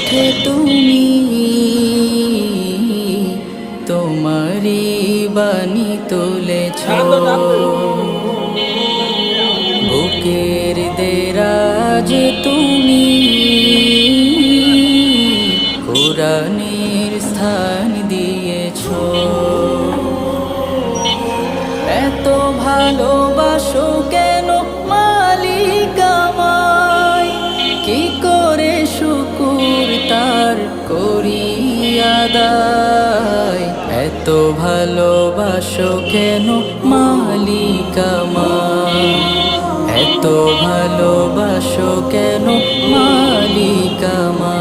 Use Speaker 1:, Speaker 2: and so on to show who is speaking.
Speaker 1: পথে তুমি তোমারি বাণী তুলেছ, বুকের দেরাজ তুমি কোরআনের স্থান দিয়েছ। এত ভালোবাসো কেন মালিক আমায়, কি করে শুকুর তার করি আদায়। এত ভালোবাসো কেন মালিক আমায়, এত ভালোবাসো কেন মালিক আমায়।